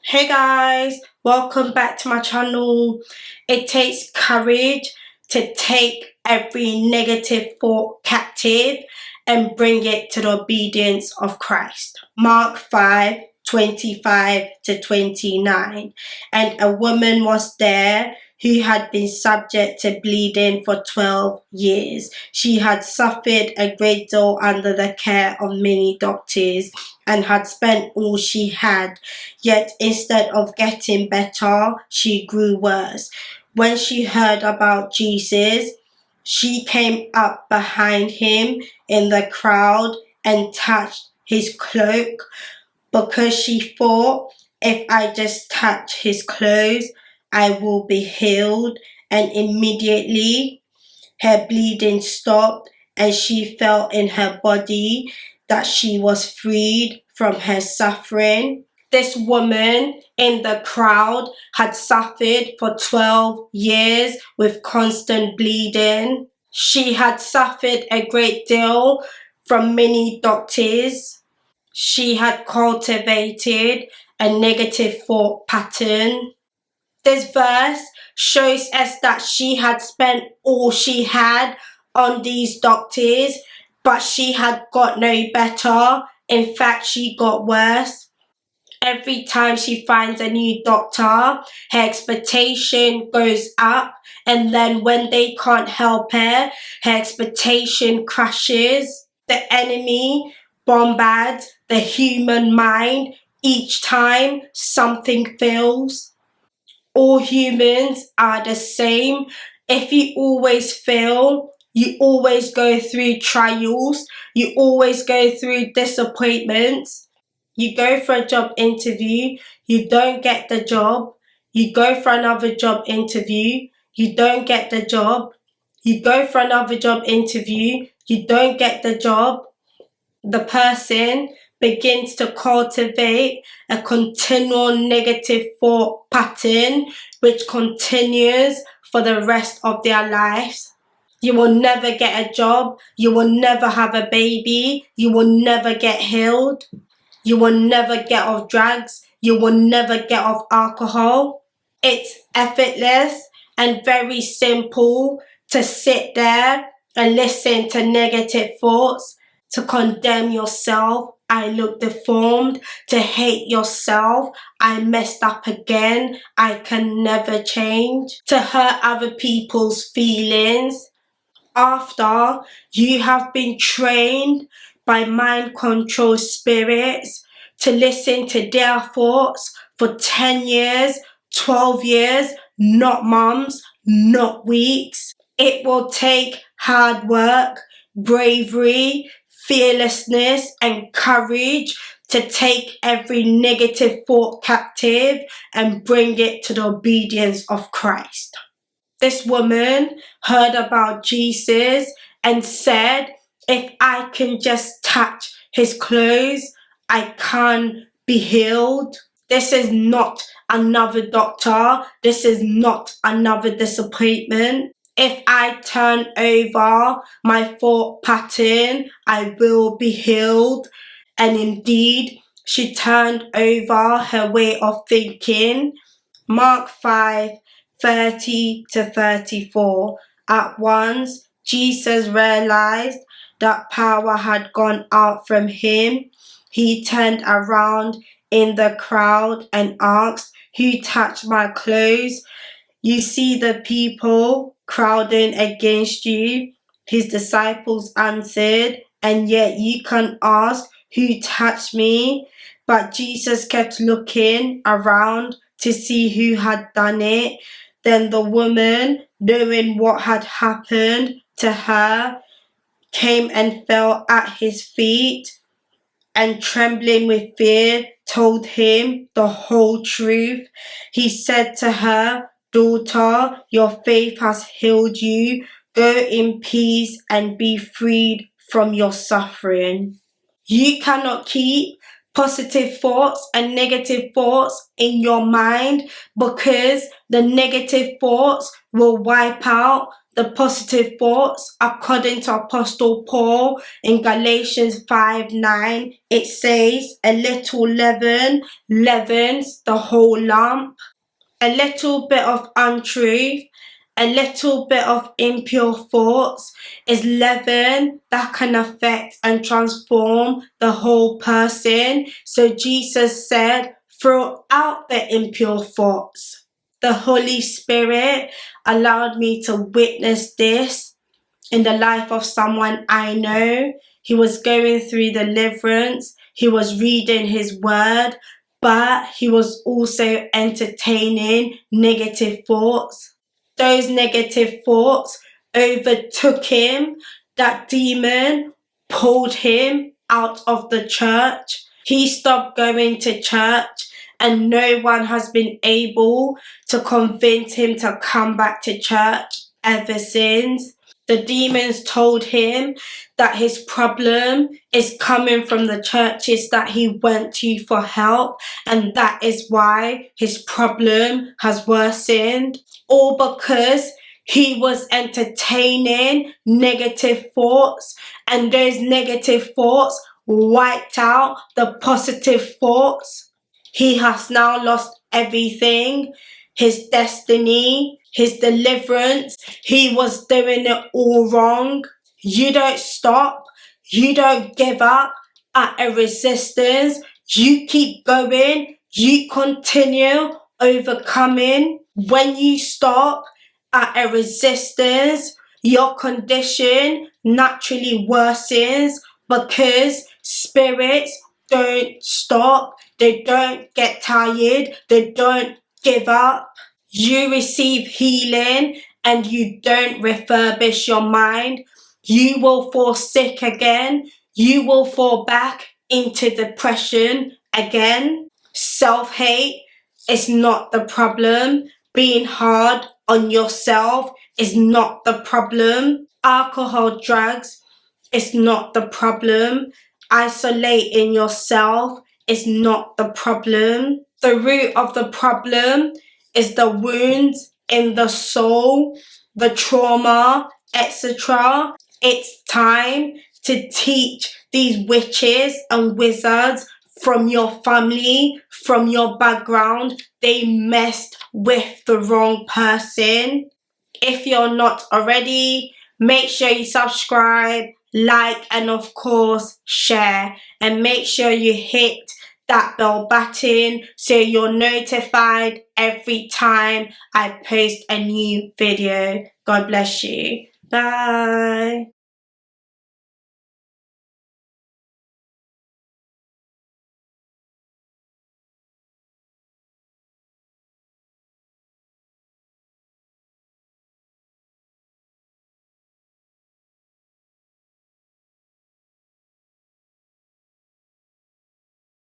Hey guys, welcome back to my channel. It takes courage to take every negative thought captive and bring it to the obedience of Christ. Mark 5:25 to 29. And a woman was there who had been subject to bleeding for 12 years. She had suffered a great deal under the care of many doctors and had spent all she had. Yet instead of getting better, she grew worse. When she heard about Jesus, she came up behind him in the crowd and touched his cloak because she thought, if I just touch his clothes, I will be healed. And immediately her bleeding stopped and she felt in her body that she was freed from her suffering. This woman in the crowd had suffered for 12 years with constant bleeding. She had suffered a great deal from many doctors. She had cultivated a negative thought pattern. This verse shows us that she had spent all she had on these doctors, but she had got no better. In fact, she got worse. Every time she finds a new doctor, her expectation goes up, and then when they can't help her, her expectation crashes. The enemy bombards the human mind each time something fails. All humans are the same. If you always fail, you always go through trials, you always go through disappointments. You go for a job interview, you don't get the job. You go for another job interview, you don't get the job. You go for another job interview, you don't get the job. The person begins to cultivate a continual negative thought pattern which continues for the rest of their lives. You will never get a job, you will never have a baby, you will never get healed, you will never get off drugs, you will never get off alcohol. It's effortless and very simple to sit there and listen to negative thoughts, to condemn yourself, I look deformed, to hate yourself, I messed up again, I can never change, to hurt other people's feelings. After you have been trained by mind control spirits to listen to their thoughts for 10 years, 12 years, not months, not weeks. It will take hard work, bravery, fearlessness, and courage to take every negative thought captive and bring it to the obedience of Christ. This woman heard about Jesus and said, if I can just touch his clothes, I can be healed. This is not another doctor. This is not another disappointment. If I turn over my thought pattern, I will be healed. And indeed, she turned over her way of thinking. Mark 5:30 to 34. At once, Jesus realized that power had gone out from him. He turned around in the crowd and asked, who touched my clothes? You see the people crowding against you. His disciples answered, and yet you can ask, who touched me? But Jesus kept looking around to see who had done it. Then the woman, knowing what had happened to her, came and fell at his feet and, trembling with fear, told him the whole truth. He said to her, daughter, your faith has healed you. Go in peace and be freed from your suffering. You cannot keep positive thoughts and negative thoughts in your mind, because the negative thoughts will wipe out The positive thoughts, according to Apostle Paul in Galatians 5:9, it says, a little leaven leavens the whole lump. A little bit of untruth, a little bit of impure thoughts is leaven that can affect and transform the whole person. So Jesus said, throw out the impure thoughts. The Holy Spirit allowed me to witness this in the life of someone I know. He was going through deliverance. He was reading his word, but he was also entertaining negative thoughts. Those negative thoughts overtook him. That demon pulled him out of the church. He stopped going to church, and no one has been able to convince him to come back to church ever since. The demons told him that his problem is coming from the churches that he went to for help, and that is why his problem has worsened. All because he was entertaining negative thoughts, and those negative thoughts wiped out the positive thoughts. He has now lost everything, his destiny, his deliverance. He was doing it all wrong. You don't stop. You don't give up at a resistance. You keep going. You continue overcoming. When you stop at a resistance, your condition naturally worsens, because spirits don't stop. They don't get tired. They don't give up. You receive healing and you don't refurbish your mind. You will fall sick again. You will fall back into depression again. Self-hate is not the problem. Being hard on yourself is not the problem. Alcohol, drugs is not the problem. Isolating yourself is not the problem. The root of the problem is the wounds in the soul, the trauma, etc. It's time to teach these witches and wizards from your family, from your background. They messed with the wrong person. If you're not already, make sure you subscribe, like, and of course share, and make sure you hit that bell button so you're notified every time I post a new video. God bless you. Bye.